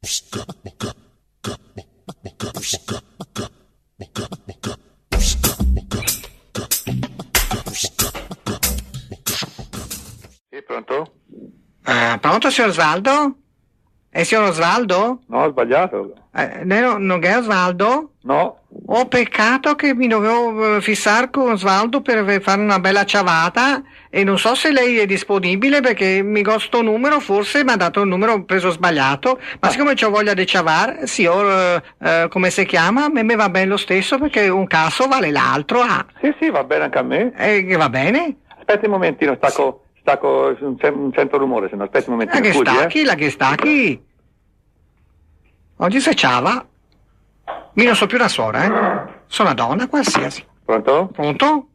Sì, pronto? Pronto, signor Osvaldo? È signor Osvaldo? No, ho sbagliato. Lei non è Osvaldo? No. Oh, peccato che mi dovevo fissare con Osvaldo per fare una bella ciavata e non so se lei è disponibile perché mi do sto numero, forse mi ha dato il numero preso sbagliato, ma siccome c'ho voglia di ciavare, signor, come si chiama, a me va bene lo stesso perché un caso vale l'altro. Sì, va bene anche a me. Va bene? Aspetti un momentino, stacco, non sento rumore, se no aspetti un momentino. La che stacchi? Oggi si ciava. Io non so più una suora, Sono una donna qualsiasi. Pronto? Pronto?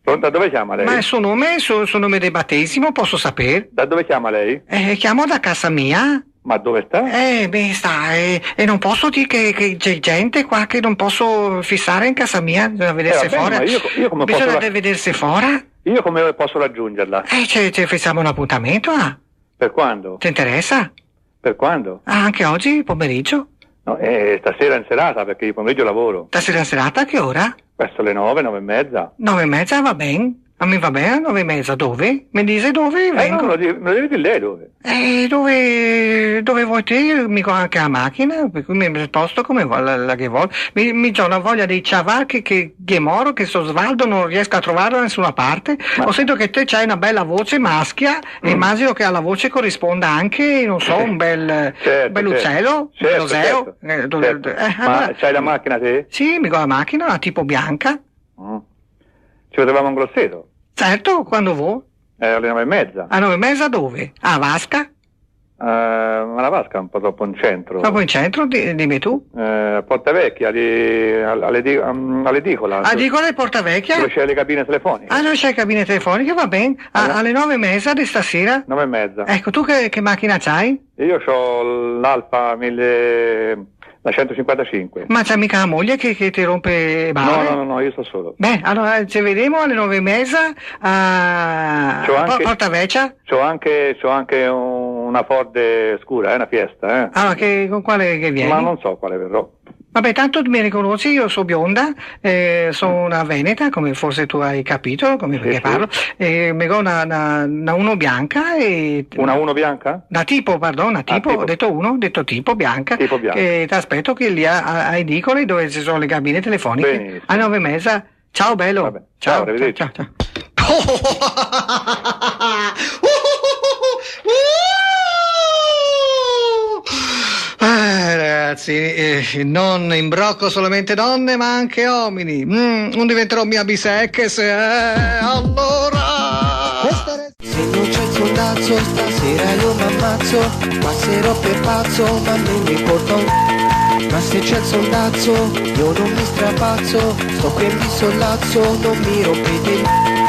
Pronto, da dove chiama lei? Ma il suo nome di battesimo, posso sapere? Da dove chiama lei? Chiamo da casa mia. Ma dove sta? Sta, e non posso dire che c'è gente qua che non posso fissare in casa mia, bisogna vedersi fuori. Io come bisogna vedersi fuori? Io come posso raggiungerla? Ci fissiamo un appuntamento, Per quando? Ti interessa? Per quando? Anche oggi, pomeriggio? No, stasera in serata, perché di pomeriggio lavoro. Stasera in serata a che ora? Verso le 9, 9:30. 9:30 va bene? A me va bene, 9:30 dove? Mi dice dove vengo? No, lo devi dire lei dove. Dove vuoi te? Mi ho anche la macchina, per cui mi sposto come la che vuoi. Mi c'ho una voglia di ciavar che è moro, che so Svaldo, non riesco a trovarlo da nessuna parte. Ho sentito che te c'hai una bella voce maschia e immagino che alla voce corrisponda anche, non so, un bel uccello, un roseo. Ma c'hai la macchina te? Sì, mi ho la macchina, una tipo bianca. Ci vedevamo in Grosseto? Certo, quando vuoi. Alle 9:30. A 9:30 dove? A Vasca? Ma la Vasca è un po' troppo in centro. Troppo in centro? Dimmi tu. A Porta Vecchia, all'edicola. All'edicola e Porta Vecchia? Dove c'è le cabine telefoniche. Dove c'è le cabine telefoniche, va bene. Alle 9:30 di stasera? 9:30. Ecco, tu che macchina c'hai? Io ho l'Alfa 155. Ma c'è mica la moglie che ti rompe le balle? No, io sto solo. Beh, allora ci vediamo alle 9:30 a Porta Vecchia. C'ho anche una Ford scura, è una Fiesta, Allora, con quale che vieni? Ma non so quale verrò. Vabbè, tanto mi riconosci, io sono bionda, sono una veneta, come forse tu hai capito, perché parlo, mi do una uno bianca e... Una uno bianca? Tipo. Ho detto uno, ho detto tipo bianca. Tipo bianca. E ti aspetto che lì a Edicole, dove ci sono le cabine telefoniche, benissimo. alle 9:30. Ciao bello. Vabbè. Ciao, arrivederci. Ciao. Ragazzi, non imbrocco solamente donne ma anche uomini. Non diventerò mia bisecches, allora. Se non c'è il soldazzo stasera io m'ammazzo, passerò per pazzo ma non mi importa ma se c'è il soldazzo io non mi strapazzo, sto qui e mi sollazzo, non mi rompete